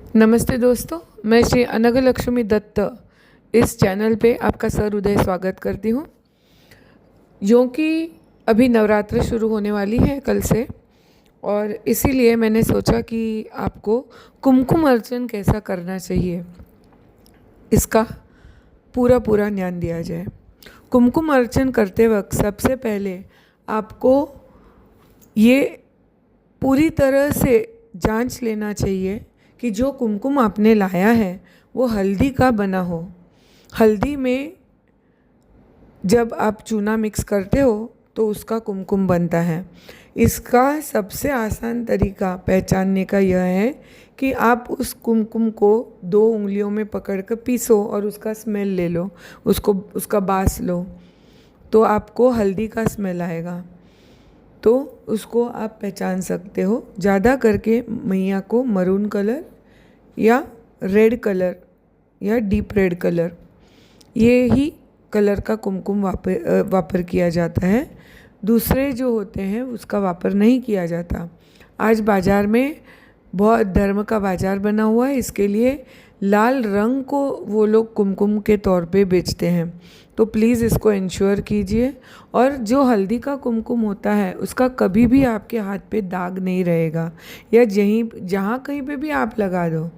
नमस्ते दोस्तों, मैं श्री अनघलक्ष्मी दत्त इस चैनल पे आपका सहृदय स्वागत करती हूँ। जो कि अभी नवरात्र शुरू होने वाली है कल से, और इसीलिए मैंने सोचा कि आपको कुमकुम अर्चन कैसा करना चाहिए इसका पूरा पूरा ज्ञान दिया जाए। कुमकुम अर्चन करते वक्त सबसे पहले आपको ये पूरी तरह से जांच लेना चाहिए कि जो कुमकुम आपने लाया है वो हल्दी का बना हो। हल्दी में जब आप चूना मिक्स करते हो तो उसका कुमकुम बनता है। इसका सबसे आसान तरीका पहचानने का यह है कि आप उस कुमकुम को 2 उंगलियों में पकड़कर पीसो और उसका स्मेल ले लो, उसका बास लो, तो आपको हल्दी का स्मेल आएगा। तो उसको आप पहचान सकते हो। ज़्यादा करके मैया को मरून कलर या रेड कलर या डीप रेड कलर, ये ही कलर का कुमकुम वापर किया जाता है। दूसरे जो होते हैं उसका वापर नहीं किया जाता। आज बाज़ार में बहुत धर्म का बाज़ार बना हुआ है, इसके लिए लाल रंग को वो लोग कुमकुम के तौर पे बेचते हैं। तो प्लीज़ इसको इंश्योर कीजिए। और जो हल्दी का कुमकुम होता है उसका कभी भी आपके हाथ पे दाग नहीं रहेगा, या जहाँ कहीं पे भी आप लगा दो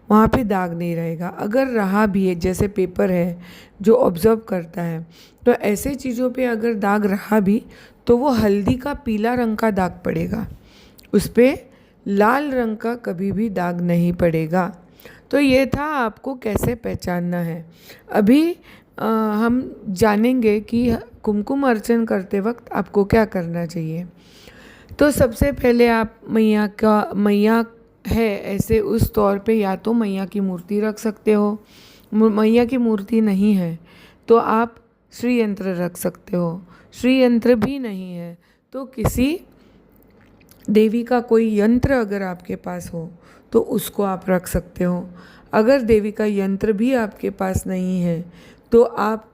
वहाँ पे दाग नहीं रहेगा। अगर रहा भी है, जैसे पेपर है जो ऑब्जर्व करता है, तो ऐसे चीज़ों पे अगर दाग रहा भी तो वो हल्दी का पीला रंग का दाग पड़ेगा, उस पर लाल रंग का कभी भी दाग नहीं पड़ेगा। तो ये था आपको कैसे पहचानना है। अभी हम जानेंगे कि कुमकुम अर्चन करते वक्त आपको क्या करना चाहिए। तो सबसे पहले आप मैया है ऐसे उस तौर पे या तो मैया की मूर्ति रख सकते हो। मैया की मूर्ति नहीं है तो आप श्री यंत्र रख सकते हो। श्री यंत्र भी नहीं है तो किसी देवी का कोई यंत्र अगर आपके पास हो तो उसको आप रख सकते हो। अगर देवी का यंत्र भी आपके पास नहीं है तो आप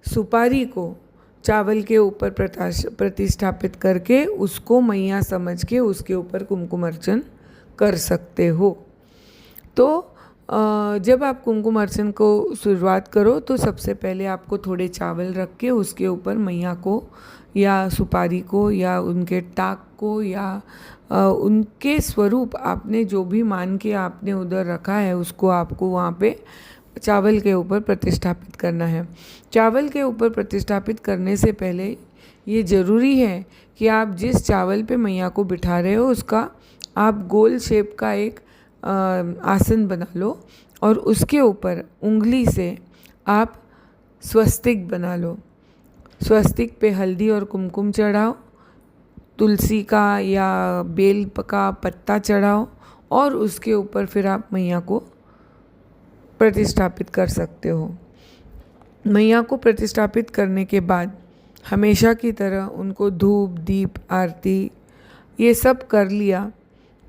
सुपारी को चावल के ऊपर प्रतिष्ठापित करके उसको मैया समझ के उसके ऊपर कुमकुम अर्चन कर सकते हो। तो जब आप कुमकुम अर्चन को शुरुआत करो तो सबसे पहले आपको थोड़े चावल रख के उसके ऊपर मैया को या सुपारी को या उनके टाक को या उनके स्वरूप आपने जो भी मान के आपने उधर रखा है उसको आपको वहाँ पे चावल के ऊपर प्रतिष्ठापित करना है। चावल के ऊपर प्रतिष्ठापित करने से पहले ये ज़रूरी है कि आप जिस चावल पे मैया को बिठा रहे हो उसका आप गोल शेप का एक आसन बना लो और उसके ऊपर उंगली से आप स्वस्तिक बना लो। स्वस्तिक पे हल्दी और कुमकुम चढ़ाओ, तुलसी का या बेल का पत्ता चढ़ाओ और उसके ऊपर फिर आप मैया को प्रतिष्ठापित कर सकते हो। मैया को प्रतिष्ठापित करने के बाद हमेशा की तरह उनको धूप दीप आरती ये सब कर लिया,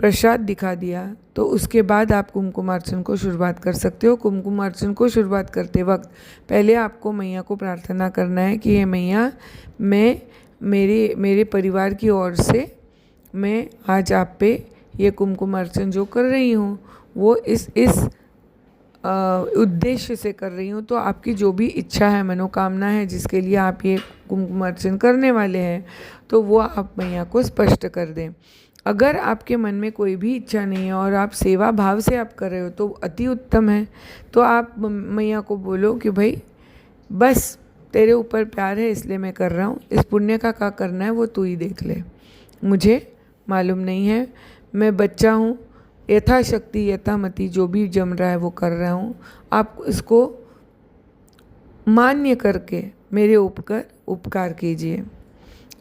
प्रसाद दिखा दिया, तो उसके बाद आप कुमकुमार्चन को शुरुआत कर सकते हो। कुमकुमार्चन को शुरुआत करते वक्त पहले आपको मैया को प्रार्थना करना है कि हे मैया, मैं मेरे परिवार की ओर से मैं आज आप पे ये कुमकुमार्चन जो कर रही हूँ वो इस उद्देश्य से कर रही हूँ। तो आपकी जो भी इच्छा है, मनोकामना है जिसके लिए आप ये कुमकुम अर्चन करने वाले हैं, तो वो आप मैया को स्पष्ट कर दें। अगर आपके मन में कोई भी इच्छा नहीं है और आप सेवा भाव से आप कर रहे हो तो अति उत्तम है। तो आप मैया को बोलो कि भाई बस तेरे ऊपर प्यार है इसलिए मैं कर रहा हूँ, इस पुण्य का क्या करना है वो तू ही देख ले, मुझे मालूम नहीं है, मैं बच्चा हूँ, यथाशक्ति यथामति जो भी जम रहा है वो कर रहा हूँ, आप इसको मान्य करके मेरे उपकार कीजिए।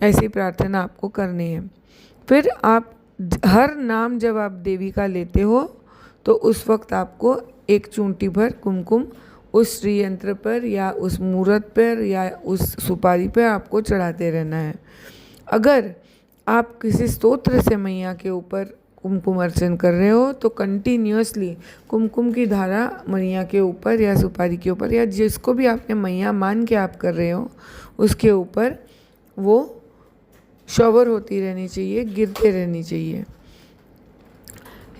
ऐसी प्रार्थना आपको करनी है। फिर आप हर नाम जब आप देवी का लेते हो तो उस वक्त आपको एक चूंटी भर कुमकुम उस श्री यंत्र पर या उस मूर्त पर या उस सुपारी पर आपको चढ़ाते रहना है। अगर आप किसी स्तोत्र से मैया के ऊपर कुमकुम अर्चन कर रहे हो तो कंटिन्यूअसली कुमकुम की धारा मैया के ऊपर या सुपारी के ऊपर या जिसको भी आपने मैया मान के आप कर रहे हो उसके ऊपर वो शॉवर होती रहनी चाहिए, गिरते रहनी चाहिए।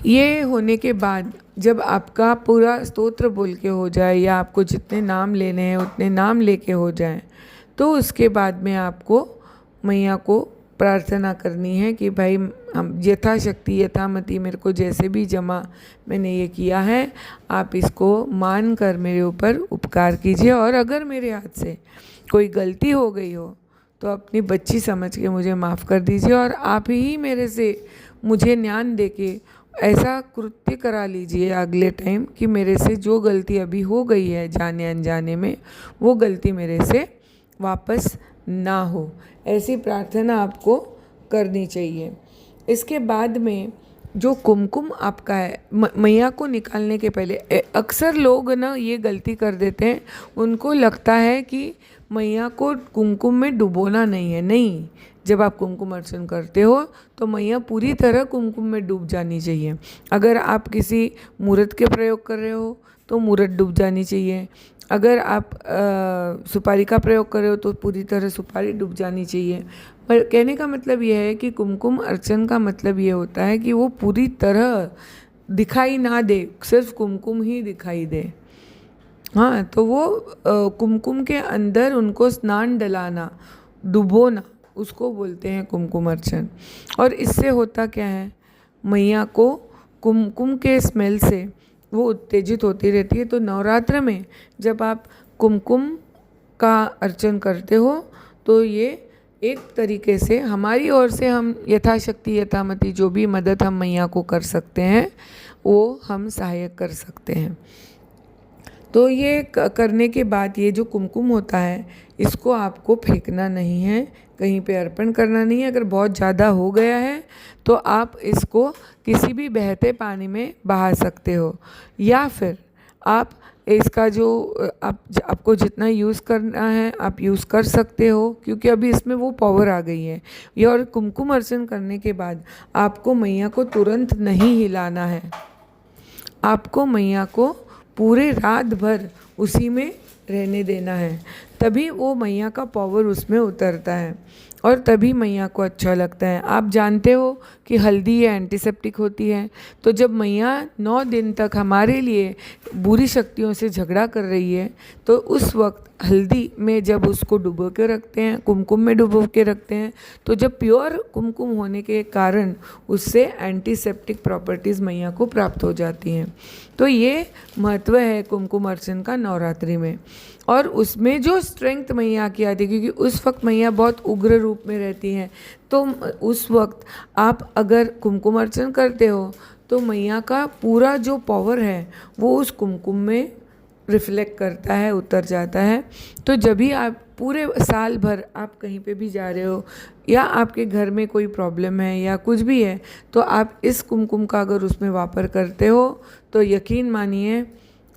ये होने के बाद जब आपका पूरा स्तोत्र बोल के हो जाए या आपको जितने नाम लेने हैं उतने नाम लेके हो जाएं, तो उसके बाद में आपको मैया को प्रार्थना करनी है कि भाई हम यथाशक्ति यथामति मेरे को जैसे भी जमा मैंने ये किया है, आप इसको मान कर मेरे ऊपर उपकार कीजिए, और अगर मेरे हाथ से कोई गलती हो गई हो तो अपनी बच्ची समझ के मुझे माफ़ कर दीजिए, और आप ही मेरे से मुझे ज्ञान दे के ऐसा कृत्य करा लीजिए अगले टाइम कि मेरे से जो गलती अभी हो गई है जाने अनजाने में, वो गलती मेरे से वापस ना हो। ऐसी प्रार्थना आपको करनी चाहिए। इसके बाद में जो कुमकुम आपका है, मैया को निकालने के पहले अक्सर लोग ना ये गलती कर देते हैं, उनको लगता है कि मैया को कुमकुम में डुबोना नहीं है। नहीं, जब आप कुमकुम अर्चन करते हो तो मैया पूरी तरह कुमकुम में डूब जानी चाहिए। अगर आप किसी मूर्त के प्रयोग कर रहे हो तो मूर्त डूब जानी चाहिए। अगर आप सुपारी का प्रयोग कर रहे हो तो पूरी तरह सुपारी डूब जानी चाहिए। पर कहने का मतलब यह है कि कुमकुम अर्चन का मतलब ये होता है कि वो पूरी तरह दिखाई ना दे, सिर्फ कुमकुम ही दिखाई दे। हाँ, तो वो कुमकुम के अंदर उनको स्नान डलाना, डुबोना, उसको बोलते हैं कुमकुम अर्चन। और इससे होता क्या है, मैया को कुमकुम के स्मेल से वो उत्तेजित होती रहती है। तो नवरात्र में जब आप कुमकुम का अर्चन करते हो तो ये एक तरीके से हमारी ओर से हम यथाशक्ति यथामति जो भी मदद हम मैया को कर सकते हैं वो हम सहायक कर सकते हैं। तो ये करने के बाद ये जो कुमकुम होता है इसको आपको फेंकना नहीं है, कहीं पे अर्पण करना नहीं है। अगर बहुत ज़्यादा हो गया है तो आप इसको किसी भी बहते पानी में बहा सकते हो, या फिर आप इसका जो आपको जितना यूज़ करना है आप यूज़ कर सकते हो, क्योंकि अभी इसमें वो पावर आ गई है। ये और कुमकुम अर्चन करने के बाद आपको मैया को तुरंत नहीं हिलाना है, आपको मैया को पूरे रात भर उसी में रहने देना है, तभी वो मैया का पावर उसमें उतरता है और तभी मैया को अच्छा लगता है। आप जानते हो कि हल्दी ये एंटीसेप्टिक होती है, तो जब मैया 9 दिन तक हमारे लिए बुरी शक्तियों से झगड़ा कर रही है तो उस वक्त हल्दी में जब उसको डुबो के रखते हैं, कुमकुम में डुबो के रखते हैं, तो जब प्योर कुमकुम होने के कारण उससे एंटीसेप्टिक प्रॉपर्टीज़ मैया को प्राप्त हो जाती हैं। तो ये महत्व है कुमकुम अर्चन का नवरात्रि में। और उसमें जो स्ट्रेंथ मैया की आती है, क्योंकि उस वक्त मैया बहुत उग्र रूप में रहती हैं, तो उस वक्त आप अगर कुमकुम अर्चन करते हो तो मैया का पूरा जो पावर है वो उस कुमकुम में रिफ्लेक्ट करता है, उतर जाता है। तो जब भी आप पूरे साल भर आप कहीं पे भी जा रहे हो या आपके घर में कोई प्रॉब्लम है या कुछ भी है, तो आप इस कुमकुम का अगर उसमें वापर करते हो तो यकीन मानिए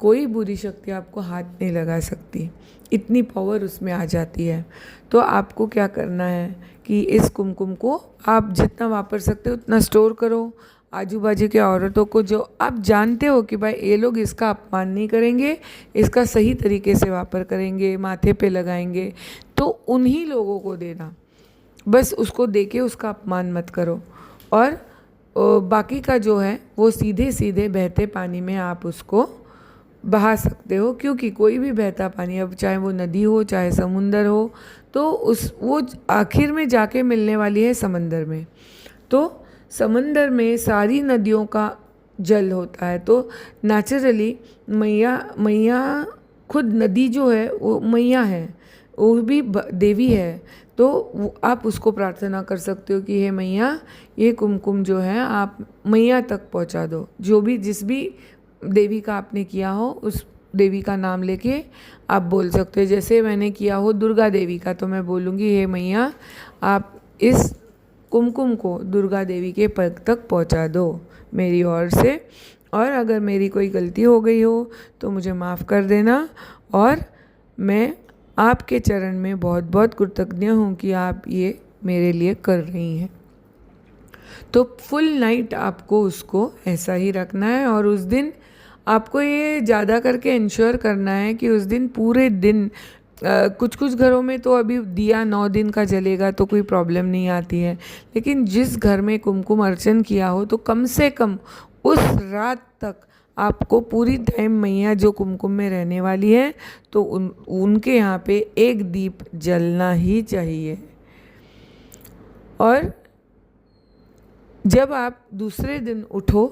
कोई बुरी शक्ति आपको हाथ नहीं लगा सकती, इतनी पावर उसमें आ जाती है। तो आपको क्या करना है कि इस कुमकुम को आप जितना वापर सकते हो उतना स्टोर करो। आजू बाजू के औरतों को जो आप जानते हो कि भाई ये लोग इसका अपमान नहीं करेंगे, इसका सही तरीके से वापर करेंगे, माथे पे लगाएंगे, तो उन्हीं लोगों को देना। बस उसको देके उसका अपमान मत करो। और बाकी का जो है वो सीधे सीधे बहते पानी में आप उसको बहा सकते हो, क्योंकि कोई भी बहता पानी, अब चाहे वो नदी हो चाहे समुंदर हो, तो वो आखिर में जाके मिलने वाली है समंदर में। तो समंदर में सारी नदियों का जल होता है, तो नेचुरली मैया खुद नदी जो है वो मैया है, वो भी देवी है। तो आप उसको प्रार्थना कर सकते हो कि हे मैया, ये कुमकुम जो है आप मैया तक पहुंचा दो। जो भी जिस भी देवी का आपने किया हो उस देवी का नाम लेके आप बोल सकते हो। जैसे मैंने किया हो दुर्गा देवी का, तो मैं बोलूँगी हे मैया, आप इस कुमकुम को दुर्गा देवी के पग तक पहुंचा दो मेरी ओर से, और अगर मेरी कोई गलती हो गई हो तो मुझे माफ़ कर देना। और मैं आपके चरण में बहुत बहुत कृतज्ञ हूँ कि आप ये मेरे लिए कर रही हैं। तो फुल नाइट आपको उसको ऐसा ही रखना है, और उस दिन आपको ये ज़्यादा करके इंश्योर करना है कि उस दिन पूरे दिन कुछ कुछ घरों में तो अभी दिया 9 दिन का जलेगा तो कोई प्रॉब्लम नहीं आती है, लेकिन जिस घर में कुमकुम अर्चन किया हो तो कम से कम उस रात तक आपको पूरी टाइम मैया जो कुमकुम में रहने वाली है तो उनके यहाँ पे एक दीप जलना ही चाहिए। और जब आप दूसरे दिन उठो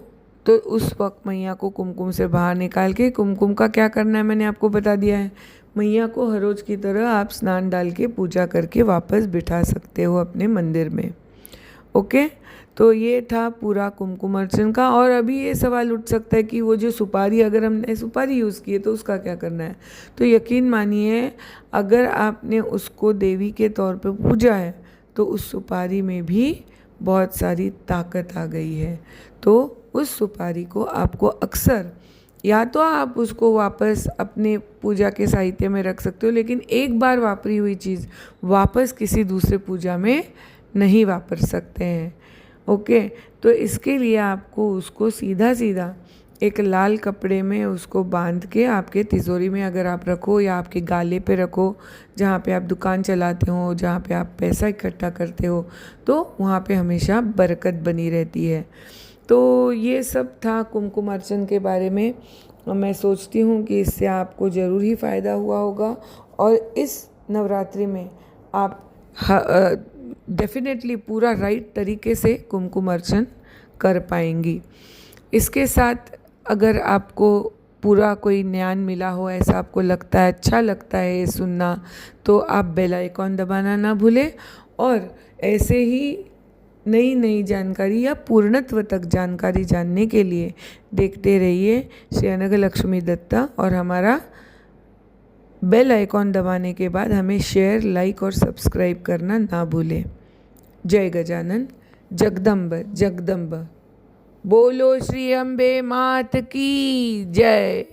तो उस वक्त मैया को कुमकुम से बाहर निकाल के, कुमकुम का क्या करना है मैंने आपको बता दिया है। मैया को हर रोज़ की तरह आप स्नान डाल के पूजा करके वापस बिठा सकते हो अपने मंदिर में। ओके, तो ये था पूरा कुमकुम अर्चन का। और अभी ये सवाल उठ सकता है कि वो जो सुपारी, अगर हमने सुपारी यूज़ की है तो उसका क्या करना है। तो यकीन मानिए, अगर आपने उसको देवी के तौर पे पूजा है तो उस सुपारी में भी बहुत सारी ताकत आ गई है। तो उस सुपारी को आपको अक्सर, या तो आप उसको वापस अपने पूजा के साहित्य में रख सकते हो, लेकिन एक बार वापरी हुई चीज़ वापस किसी दूसरे पूजा में नहीं वापर सकते हैं। ओके, तो इसके लिए आपको उसको सीधा सीधा एक लाल कपड़े में उसको बांध के आपके तिजोरी में अगर आप रखो, या आपके गाले पे रखो, जहाँ पे आप दुकान चलाते हो, जहाँ पे आप पैसा इकट्ठा करते हो, तो वहाँ पे हमेशा बरकत बनी रहती है। तो ये सब था कुमकुम अर्चन के बारे में। मैं सोचती हूँ कि इससे आपको ज़रूर ही फ़ायदा हुआ होगा, और इस नवरात्रि में आप डेफिनेटली पूरा राइट तरीके से कुमकुम अर्चन कर पाएंगी। इसके साथ अगर आपको पूरा कोई ज्ञान मिला हो, ऐसा आपको लगता है, अच्छा लगता है ये सुनना, तो आप बेल आइकॉन दबाना ना भूलें। और ऐसे ही नई नई जानकारी या पूर्णत्व तक जानकारी जानने के लिए देखते रहिए श्री अनघलक्ष्मी दत्ता। और हमारा बेल आइकॉन दबाने के बाद हमें शेयर, लाइक और सब्सक्राइब करना ना भूलें। जय गजानन, जगदम्ब जगदम्ब। बोलो श्री अम्बे मात की जय।